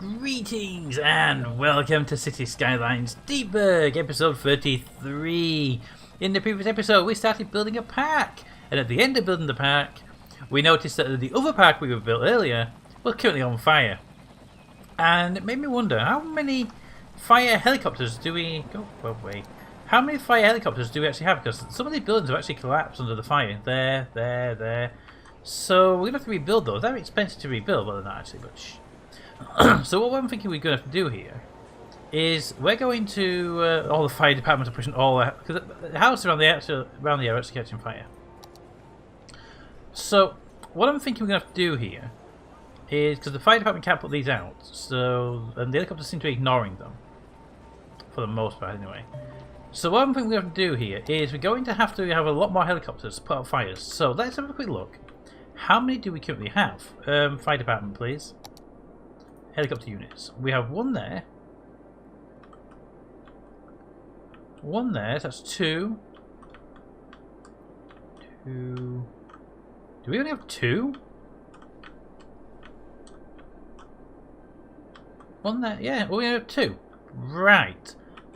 Greetings and welcome to City Skylines Deepburg, episode 33. In the previous episode we started building a park, and at the end of building the park we noticed that the other park we built earlier was currently on fire. And it made me wonder, how many fire helicopters do we... How many fire helicopters do we actually have? Because some of these buildings have actually collapsed under the fire. There. So we're going to have to rebuild those. They're expensive to rebuild, well they're not actually, but shh. So what I'm thinking we're going to have to do here is we're going to all the fire departments are pushing all because the house around the area are actually catching fire. So what I'm thinking we're going to have to do here is, because the fire department can't put these out, so and the helicopters seem to be ignoring them for the most part anyway. So what I'm thinking we have to do here is we're going to have a lot more helicopters to put out fires. So let's have a quick look. How many do we currently have? Fire department, please. Helicopter units. We have one there. One there, so that's two. Two. Do we only have two? One there, yeah, we only have two. Right.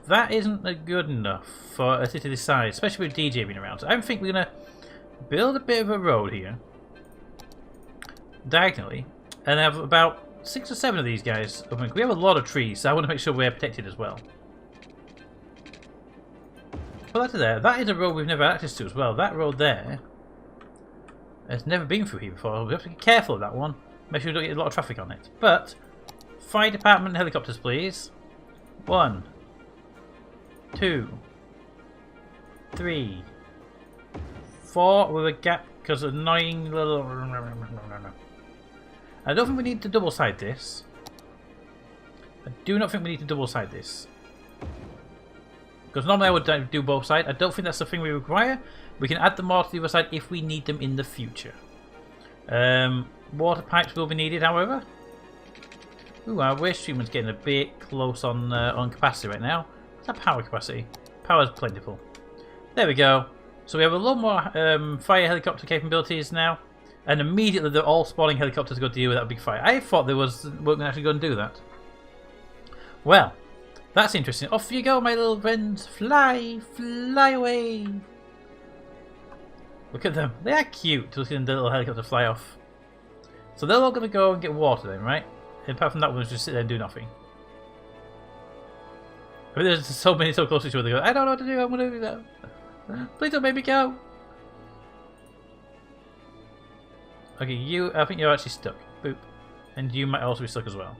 That isn't good enough for a city this size, especially with DJ being around. So I think we're going to build a bit of a road here, diagonally, and have about 6 or 7 of these guys. We have a lot of trees, so I want to make sure we're protected as well. Put that to there. That is a road we've never had access to as well. That road there has never been through here before. We have to be careful of that one. Make sure we don't get a lot of traffic on it. But, fire department helicopters, please. 1, 2, 3, 4 with a gap because of annoying little... I don't think we need to double side this. I do not think we need to double side this. Because normally I would do both sides. I don't think that's the thing we require. We can add them more to the other side if we need them in the future. Water pipes will be needed, however. Ooh, our waste treatment's getting a bit close on capacity right now. What's our power capacity? Power's plentiful. There we go. So we have a lot more fire helicopter capabilities now. And immediately they're all spawning helicopters to go deal with that big fire. I thought they weren't actually going to do that. Well, that's interesting. Off you go, my little friends. Fly away. Look at them. They are cute. Looking at the little helicopter fly off. So they're all going to go and get water then, right? And apart from that, we'll just sit there and do nothing. I mean, there's so many so close to each other. They go, I don't know what to do. I'm going to do that. Please don't make me go. Okay, I think you're actually stuck. Boop. And you might also be stuck as well.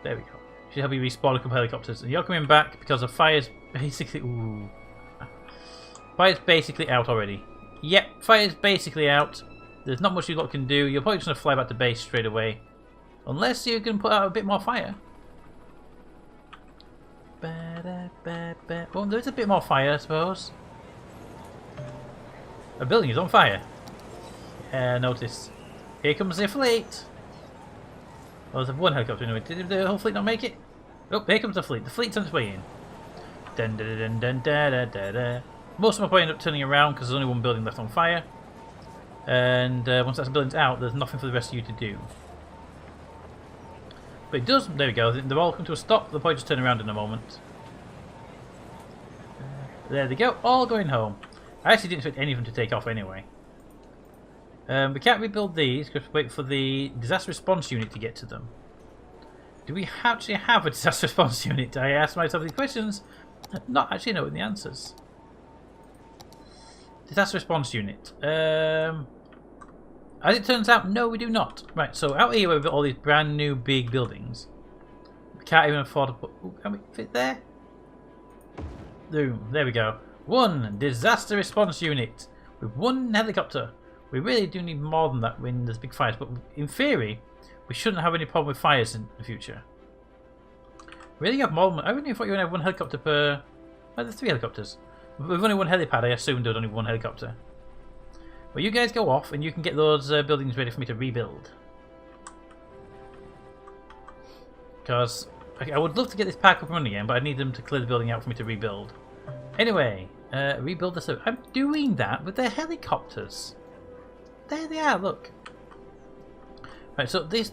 There we go. Should help you respawn a couple helicopters. And you're coming back because the fire's basically... Ooh. Fire's basically out already. Yep, fire's basically out. There's not much you lot can do. You're probably just going to fly back to base straight away. Unless you can put out a bit more fire. Well, there's a bit more fire, I suppose. A building is on fire. Notice. Here comes the fleet. Oh, there's one helicopter anyway. Did the whole fleet not make it? Oh, here comes the fleet. The fleet's on its way in. Dun, dun, dun, dun, dun, dun, dun, dun. Most of them will probably end up turning around because there's only one building left on fire. And once that building's out, there's nothing for the rest of you to do. But it does. There we go. They're all come to a stop. They'll probably just turn around in a moment. There they go. All going home. I actually didn't expect any of them to take off anyway. We can't rebuild these because we wait for the disaster response unit to get to them. Do we actually have a disaster response unit? I asked myself these questions, not actually knowing the answers. Disaster response unit. As it turns out, no, we do not. Right, so out here we've got all these brand new big buildings. We can't even afford to put... Ooh, can we fit there? Boom, there we go. One disaster response unit with one helicopter. We really do need more than that when there's big fires, but in theory, we shouldn't have any problem with fires in the future. Really have more than... I really thought you only have one helicopter per... Oh, there's 3 helicopters. With only one helipad, I assumed there was only one helicopter. But you guys go off and you can get those buildings ready for me to rebuild. Because I would love to get this park up and running again, but I need them to clear the building out for me to rebuild. Anyway, rebuild this. I'm doing that with their helicopters. There they are, look. Right, so this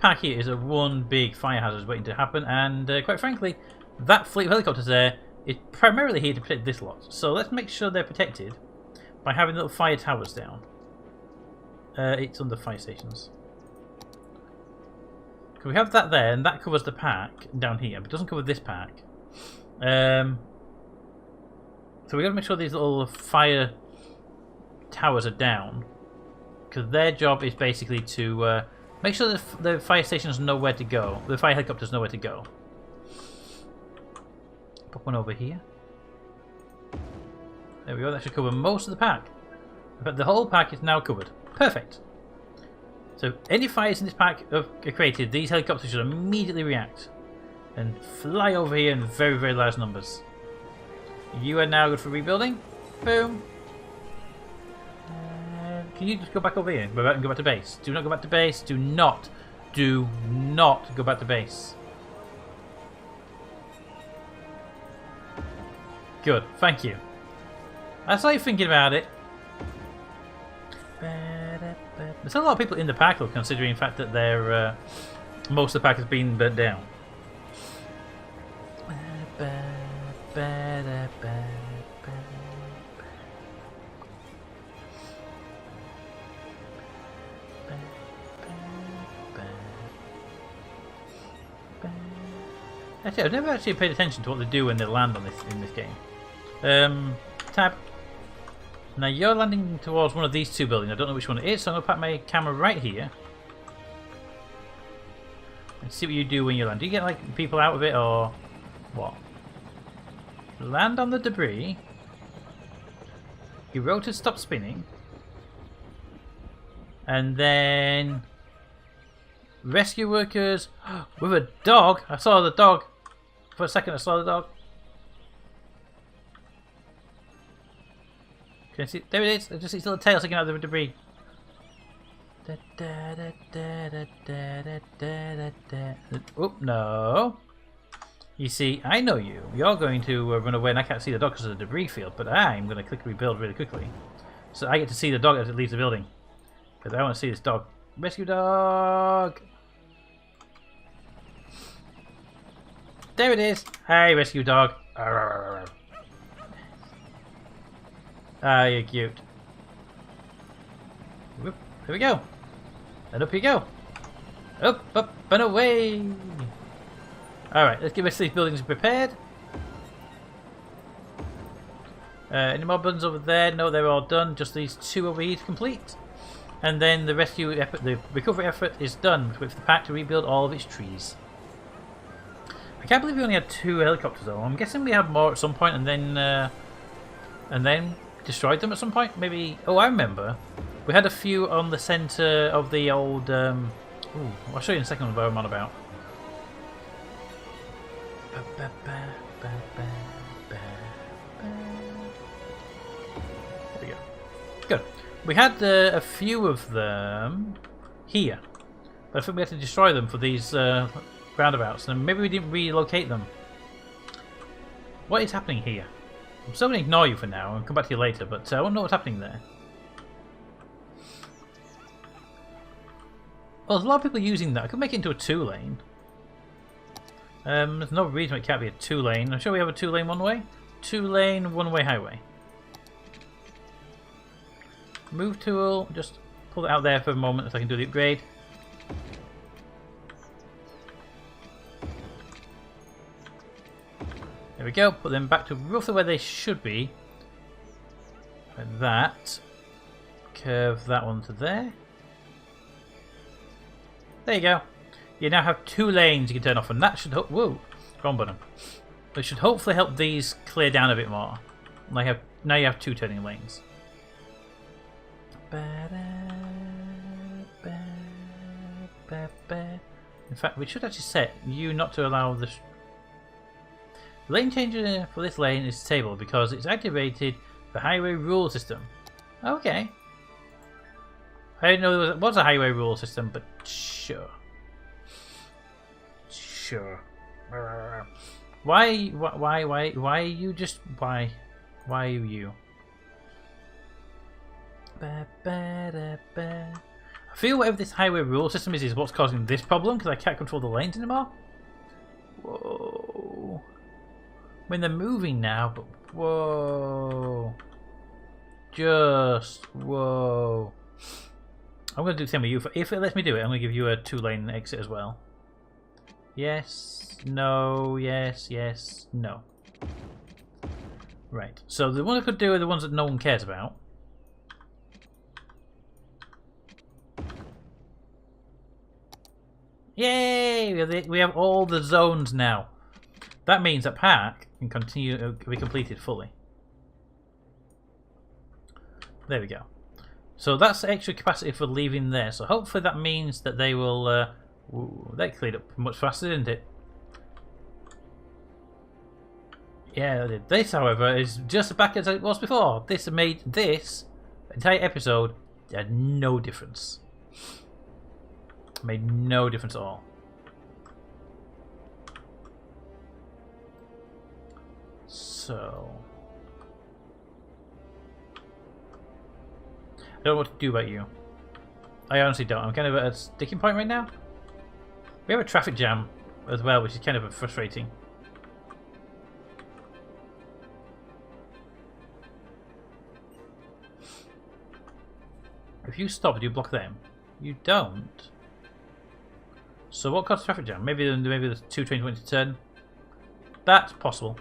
pack here is a one big fire hazard waiting to happen, and quite frankly, that fleet of helicopters there is primarily here to protect this lot. So let's make sure they're protected by having little fire towers down. It's under fire stations. So we have that there, and that covers the pack down here, but it doesn't cover this pack. So we got to make sure these little fire towers are down, because their job is basically to make sure that the fire stations know where to go. The fire helicopters know where to go. Put one over here. There we go. That should cover most of the pack. But the whole pack is now covered. Perfect. So any fires in this pack are created, these helicopters should immediately react and fly over here in very, very large numbers. You are now good for rebuilding. Boom. Can you just go back over here? Go back and go back to base. Do not go back to base. Do not go back to base. Good. Thank you. I saw you thinking about it. There's a lot of people in the pack, though, considering the fact that they're most of the pack has been burnt down. Actually, I've never actually paid attention to what they do when they land on this in this game. Tab. Now you're landing towards one of these two buildings. I don't know which one it is, so I'm gonna put my camera right here and see what you do when you land. Do you get like people out of it or what? Land on the debris. Your rotor stops spinning, and then rescue workers with a dog. I saw the dog. For a second I saw the dog. Can you see? There it is. I just see its little tail sticking out of the debris. Oh, no. You see, I know you. You're going to run away and I can't see the dog because of the debris field, but I'm going to click rebuild really quickly. So I get to see the dog as it leaves the building. Because I want to see this dog. Rescue dog! There it is. Hi, rescue dog. Ah, you're cute. Whoop, here we go. And up you go. Up, and away. Alright, let's get the rest of these buildings prepared. Any more buildings over there? No, they're all done. Just these two over here to complete. And then the rescue effort, the recovery effort is done with the pack to rebuild all of its trees. I can't believe we only had 2 helicopters though. I'm guessing we had more at some point and then destroyed them at some point. Maybe. Oh, I remember. We had a few on the centre of the old. Ooh, I'll show you in a second what I'm on about. There we go. Good. We had a few of them here, but I think we had to destroy them for these roundabouts, and maybe we didn't relocate them. What is happening here? I'm still going to ignore you for now and come back to you later, but I want to know what's happening there. Well, there's a lot of people using that. I could make it into a 2-lane. There's no reason it can't be a 2-lane. I'm sure we have a 2-lane one-way. 2-lane, one-way highway. Move tool. Just pull it out there for a moment so I can do the upgrade. There we go. Put them back to roughly where they should be. Like that. Curve that one to there. There you go. You now have 2 lanes you can turn off, and that should whoa, wrong button. It should hopefully help these clear down a bit more. Now you have 2 turning lanes. In fact, we should actually set you not to allow the lane changer for this lane is disabled because it's activated the highway rule system. Okay. I didn't know there was a highway rule system, but sure. Sure. Why are you just why are you? I feel whatever this highway rule system is what's causing this problem, because I can't control the lanes anymore. Whoa. I mean, they're moving now, but whoa. Just whoa. I'm going to do the same with you. If it lets me do it, I'm going to give you a 2-lane exit as well. Yes, no, yes, yes, no. Right, so the ones I could do are the ones that no one cares about. Yay! We have all the zones now. That means that pack can continue to be completed fully. There we go. So that's extra capacity for leaving there. So hopefully that means that they will... ooh, that cleared up much faster, didn't it? Yeah, they did. This, however, is just as back as it was before. This made this entire episode had no difference. Made no difference at all. So... I don't know what to do about you. I honestly don't. I'm kind of at a sticking point right now. We have a traffic jam as well, which is kind of frustrating. If you stop, do you block them? You don't. So what causes traffic jam? Maybe there's 2 trains went to turn. That's possible.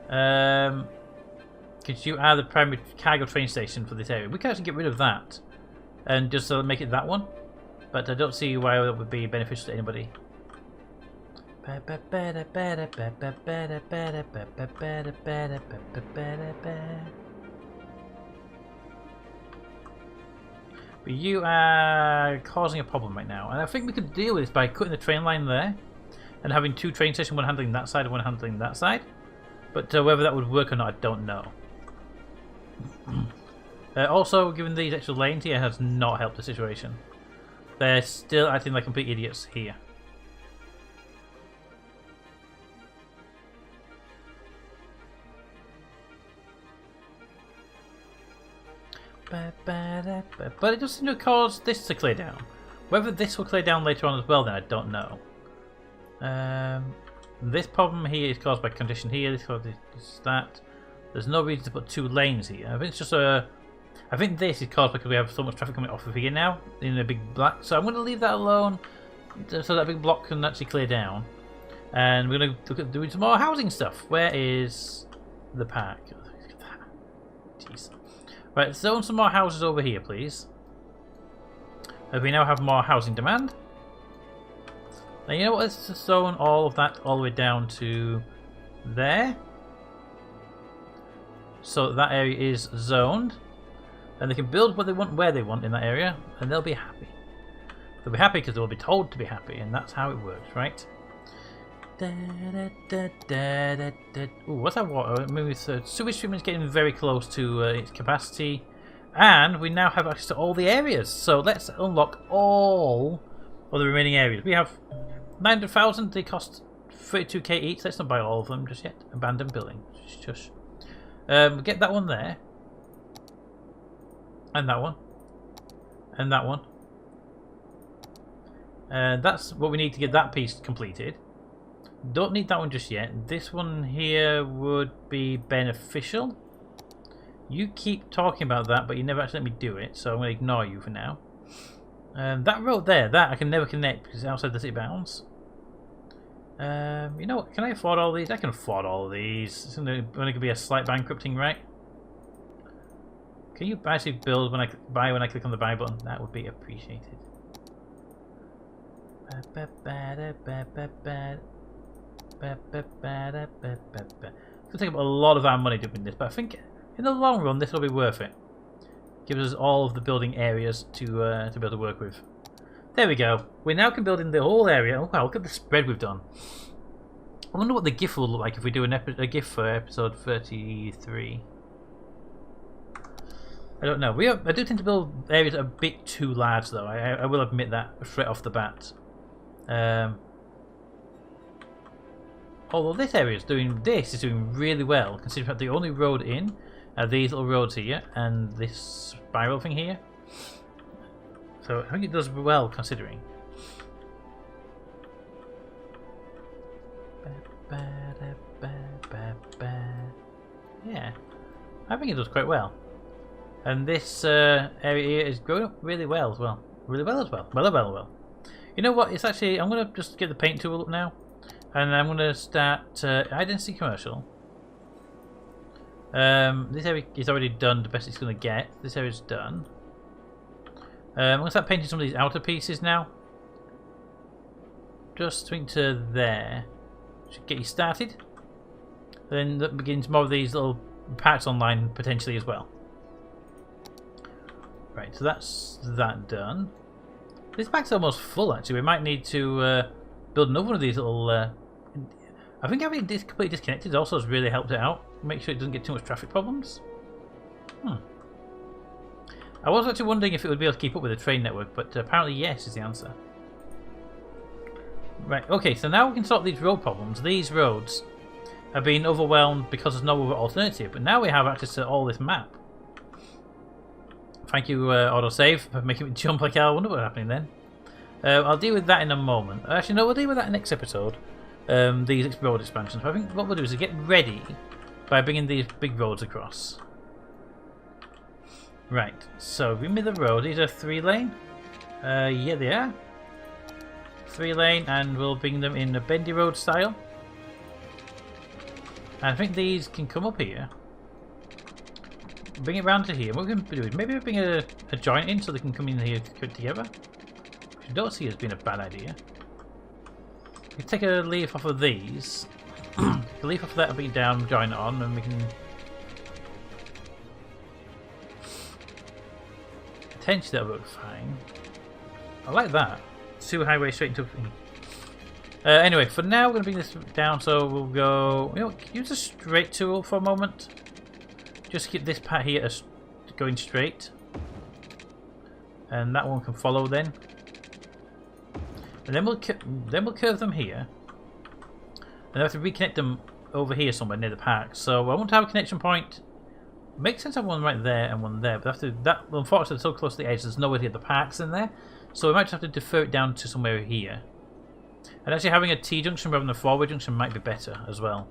Because you are the primary cargo train station for this area. We can actually get rid of that and just make it that one. But I don't see why that would be beneficial to anybody. But you are causing a problem right now. And I think we could deal with this by cutting the train line there and having 2 train stations, one handling that side and one handling that side. But whether that would work or not, I don't know. Also, given these extra lanes here has not helped the situation. They're still acting like complete idiots here. But it does seem to cause this to clear down. Whether this will clear down later on as well, then I don't know. This problem here is caused by condition here. This causes that. There's no reason to put 2 lanes here. I think it's just a. I think this is caused because we have so much traffic coming off of here now in a big block. So I'm going to leave that alone so that big block can actually clear down. And we're going to look at doing some more housing stuff. Where is the pack? Jeez. Right, zone some more houses over here, please. We now have more housing demand. Now, you know what? Let's just zone all of that all the way down to there. So that area is zoned. And they can build what they want where they want in that area, and they'll be happy. They'll be happy because they'll be told to be happy, and that's how it works, right? Ooh, what's that water? Maybe sewage treatment is getting very close to its capacity, and we now have access to all the areas. So let's unlock all of the remaining areas. We have 900,000. They cost 32k each. Let's not buy all of them just yet. Abandoned building. Shush. Get that one there. And that one. And that one. And that's what we need to get that piece completed. Don't need that one just yet. This one here would be beneficial. You keep talking about that, but you never actually let me do it, so I'm going to ignore you for now. That road there, that I can never connect because it's outside the city bounds. You know what? Can I afford all these? I can afford all of these. It's only going to be a slight bankrupting, right? Can you actually build when I buy when I click on the buy button? That would be appreciated. It's going to take up a lot of our money doing this, but I think in the long run this will be worth it. Gives us all of the building areas to be able to work with. There we go. We now can build in the whole area. Oh wow, look at the spread we've done. I wonder what the GIF will look like if we do a GIF for episode 33. I don't know. I do tend to build areas a bit too large, though. I will admit that straight off the bat. Although this area is doing really well, considering that the only road in are these little roads here and this spiral thing here. So I think it does well considering. Yeah, I think it does quite well. And this area here is growing up really well as well. Really well as well. Well. You know what? It's actually, I'm going to just get the paint tool up now. And I'm going to start identity commercial. This area is already done the best it's going to get. This area is done. I'm going to start painting some of these outer pieces now. Just swing to there. Should get you started. Then that begins more of these little packs online potentially as well. Right, so that's that done. This pack's almost full actually. We might need to build another one of these little... I think having it completely disconnected also has really helped it out. Make sure it doesn't get too much traffic problems. I was actually wondering if it would be able to keep up with the train network, but apparently yes is the answer. Right, okay, so now we can sort these road problems. These roads are being overwhelmed because there's no other alternative, but now we have access to all this map. Thank you, autosave, for making me jump like hell. I wonder what's happening then. I'll deal with that in a moment. Actually, no, we'll deal with that in next episode. These road expansions. But I think what we'll do is get ready by bringing these big roads across. Right, so bring me the road. These are 3-lane. Yeah, they are. 3-lane, and we'll bring them in a bendy road style. And I think these can come up here. Bring it round to here. What we can do is maybe bring a joint in so they can come in here together. Which I don't see as being a bad idea. We take a leaf off of these. The leaf off of that will be down, join it on, and we can potentially that'll work fine. I like that. Two highway straight into. Anyway, for now we're going to bring this down, so we'll go. You know, use the straight tool for a moment. Just keep this part here going straight, and that one can follow then. And then we'll curve them here, and I have to reconnect them over here somewhere near the park. So I want to have a connection point. Makes sense to have one right there and one there, but after that, unfortunately, it's so close to the edge, there's nowhere to get the parks in there. So we might just have to defer it down to somewhere here. And actually having a T-junction rather than a 4-way junction might be better as well.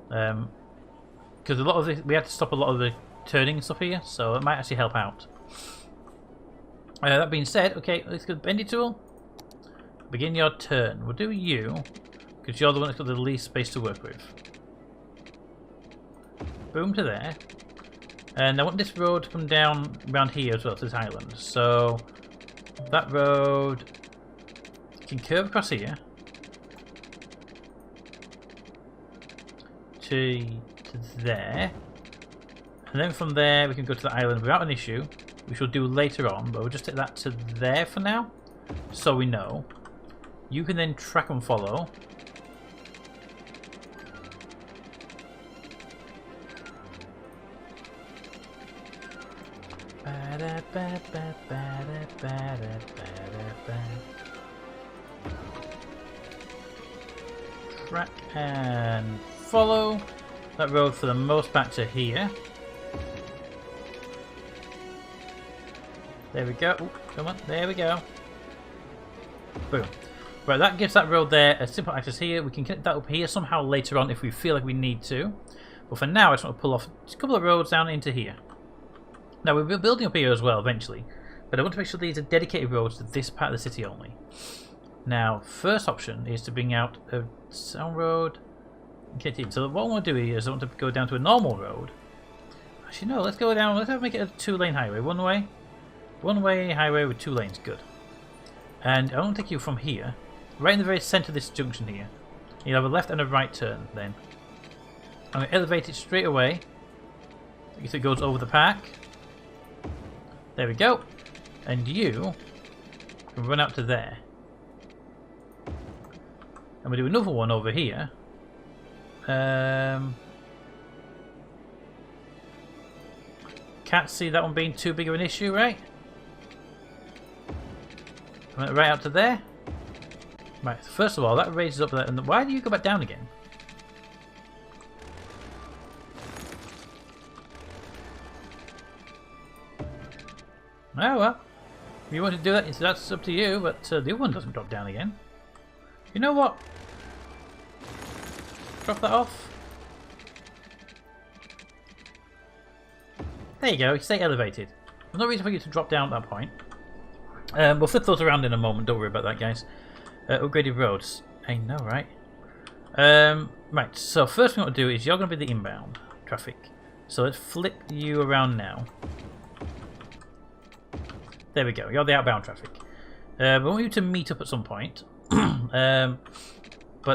Because a lot of this, we had to stop a lot of the turning stuff here, so it might actually help out. That being said, okay, let's go bendy tool. Begin your turn. We'll do you, because you're the one that's got the least space to work with. Boom to there. And I want this road to come down around here as well, to this island. So that road can curve across here to there, and then from there we can go to the island without an issue, which we'll do later on, but we'll just take that to there for now, so we know. You can then track and follow. Track and follow that road for the most part to here. There we go. Ooh, come on, there we go. Boom. Right, that gives that road there a simple access here. We can connect that up here somehow later on if we feel like we need to. But for now, I just want to pull off a couple of roads down into here. Now, we'll be building up here as well eventually, but I want to make sure these are dedicated roads to this part of the city only. Now, first option is to bring out a sound road. So what I want to do here is I want to go down to a normal road. Actually, no, let's go down. Let's make it a 2-lane highway. One-way highway with 2 lanes. Good. And I want to take you from here, right in the very centre of this junction here. You'll have a left and a right turn then. I'm going to elevate it straight away. So it goes over the park. There we go. And you can run out to there. And we'll do another one over here. Can't see that one being too big of an issue, right? Right out to there. Right, first of all, that raises up there. And why do you go back down again? Oh well. If you want to do that, that's up to you, but the other one doesn't drop down again. You know what? Drop that off. There you go, stay elevated. There's no reason for you to drop down at that point. We'll flip those around in a moment, don't worry about that, guys. Upgraded roads. I know, right? Right, so first thing I want to do is you're going to be the inbound traffic. So let's flip you around now. There we go, you're the outbound traffic. I want you to meet up at some point. But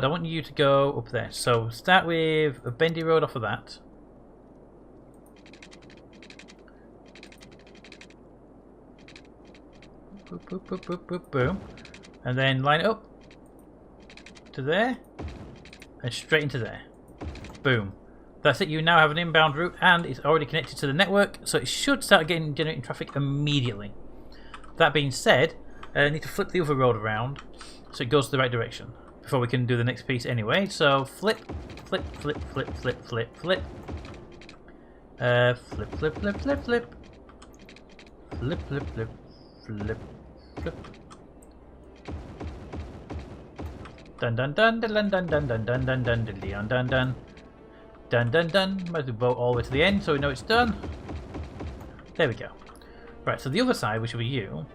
I want you to go up there. So start with a bendy road off of that. Boop, boop, boop, boop, boop, boom. And then line it up to there and straight into there. Boom. That's it, you now have an inbound route and it's already connected to the network, so it should start generating traffic immediately. That being said, I need to flip the other road around so it goes the right direction before we can do the next piece anyway. So flip, flip, flip, flip, flip, flip, flip. Flip, flip, flip, flip, flip. Flip, flip, flip, flip, flip. Dun dun dun dun dun dun dun dun dun dun dun dun dun dun dun dun. Might as well vote all the way to the end so we know it's done. There we go. Right, so the other side, which will be you,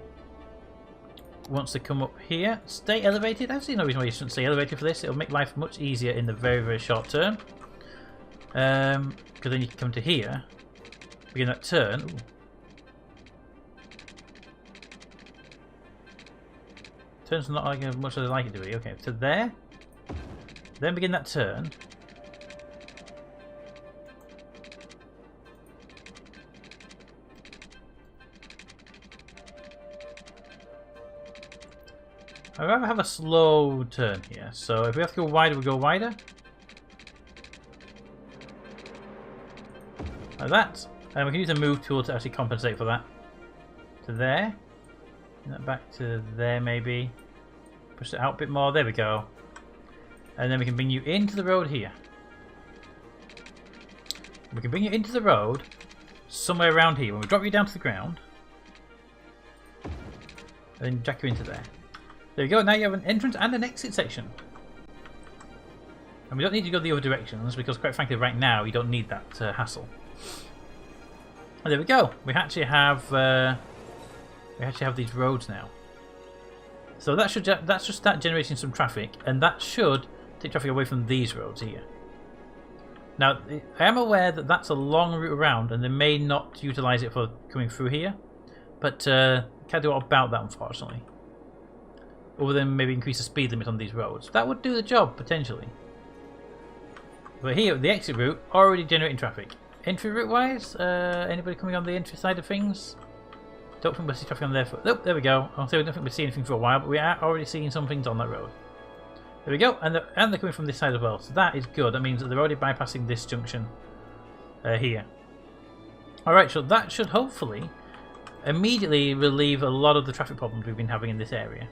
wants to come up here. Stay elevated. I see no reason why you shouldn't stay elevated for this. It'll make life much easier in the very, very short term. Because then you can come to here, begin that turn. Ooh. Turns not like as much as I like it to be. Okay, to there. Then begin that turn. I'd rather have a slow turn here. So if we have to go wider, we go wider. Like that. And we can use the move tool to actually compensate for that. To there. That back to there maybe. Push it out a bit more. There we go. And then we can bring you into the road here. We can bring you into the road somewhere around here. When we drop you down to the ground, and then jack you into there. There we go. Now you have an entrance and an exit section. And we don't need to go the other directions because, quite frankly, right now you don't need that hassle. And there we go. We actually have these roads now. So that should start generating some traffic, and that should take traffic away from these roads here. Now, I am aware that that's a long route around, and they may not utilise it for coming through here, but can't do about that, unfortunately. Other than maybe increase the speed limit on these roads. That would do the job, potentially. But here, the exit route, already generating traffic. Entry route-wise, anybody coming on the entry side of things? Don't think we'll see traffic on there. Nope, there we go. I'll say we don't think we'll see anything for a while, but we are already seeing some things on that road. There we go, and they're coming from this side as well, so that is good. That means that they're already bypassing this junction here. Alright, so that should hopefully immediately relieve a lot of the traffic problems we've been having in this area.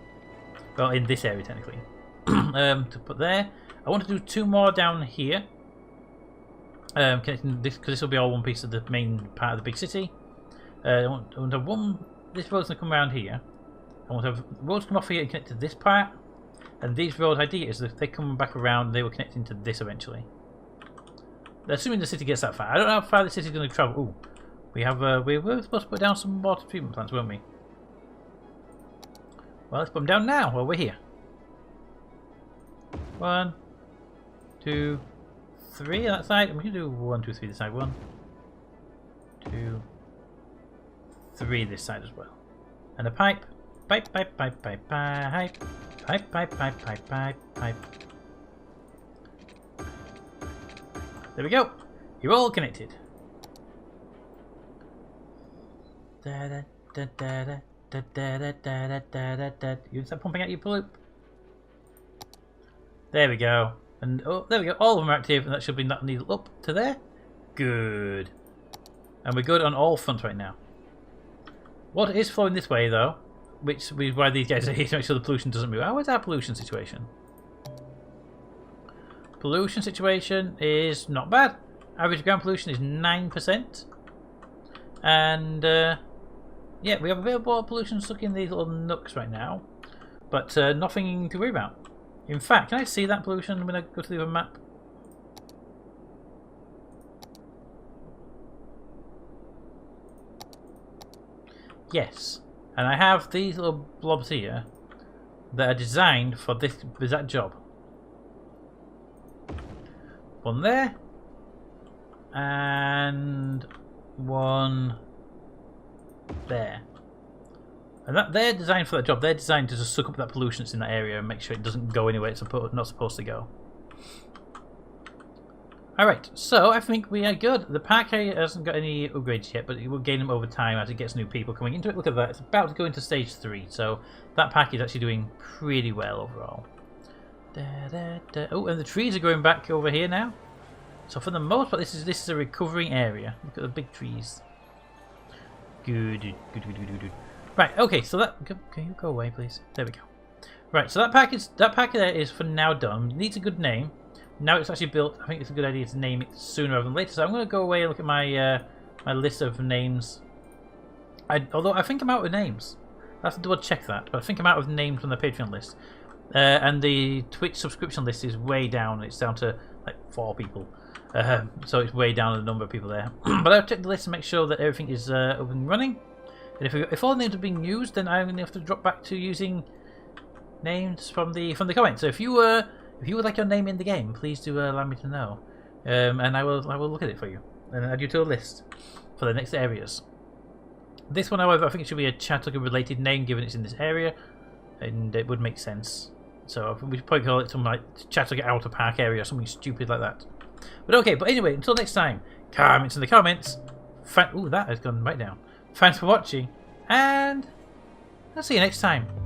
Well, in this area, technically. To put there. I want to do 2 more down here. Connecting this, because this will be all one piece of the main part of the big city. I want to have one. This road's going to come around here. I want to have roads come off here and connect to this part. And these road idea is that if they come back around, they will connect into this eventually. Assuming the city gets that far. I don't know how far the city's going to travel. Ooh, we have. We were supposed to put down some water treatment plants, weren't we? Well, let's put them down now while we're here. 1, 2, 3 on that side. We can do 1, 2, 3 this side. 1, 2, 3 this side as well. And a pipe. Pipe, pipe, pipe, pipe, pipe. Pipe, pipe, pipe, pipe, pipe, pipe. There we go. You're all connected. Da da da da da. Da, da, da, da, da, da, da. You start pumping out your poop. There we go. And oh, there we go. All of them are active, and that should bring that needle up to there. Good. And we're good on all fronts right now. Water is flowing this way, though, which is why these guys are here to make sure the pollution doesn't move. How is our pollution situation? Pollution situation is not bad. Average ground pollution is 9%. And yeah, we have a bit of water pollution stuck in these little nooks right now, but nothing to worry about. In fact, can I see that pollution when I go to the other map? Yes, and I have these little blobs here that are designed for this exact job. One there, and one there. And that they're designed for that job. They're designed to just suck up that pollution that's in that area and make sure it doesn't go anywhere it's not supposed to go. Alright, so I think we are good. The park area hasn't got any upgrades yet, but it will gain them over time as it gets new people coming into it. Look at that, it's about to go into stage 3, so that park is actually doing pretty well overall. Oh, and the trees are going back over here now. So for the most part, this is a recovering area. Look at the big trees. Good. Right, okay, so that... Can you go away, please? There we go. Right, so that pack there is for now done. It needs a good name. Now it's actually built, I think it's a good idea to name it sooner rather than later. So I'm going to go away and look at my my list of names. Although I think I'm out of names. I have to double check that, but I think I'm out of names on the Patreon list. And the Twitch subscription list is way down. It's down to like 4 people. So it's way down the number of people there. But I'll check the list and make sure that everything is up and running. And if all the names are being used, then I'm going to have to drop back to using names from the comments. So if you would like your name in the game, please do allow me to know, and I will look at it for you and add you to a list for the next areas. This one, however, I think it should be a Chattanooga related name, given it's in this area, and it would make sense. So we should probably call it something like Chattanooga Outer Park area or something stupid like that. But okay, but anyway, until next time, comments in the comments. Ooh, that has gone right down. Thanks for watching, and I'll see you next time.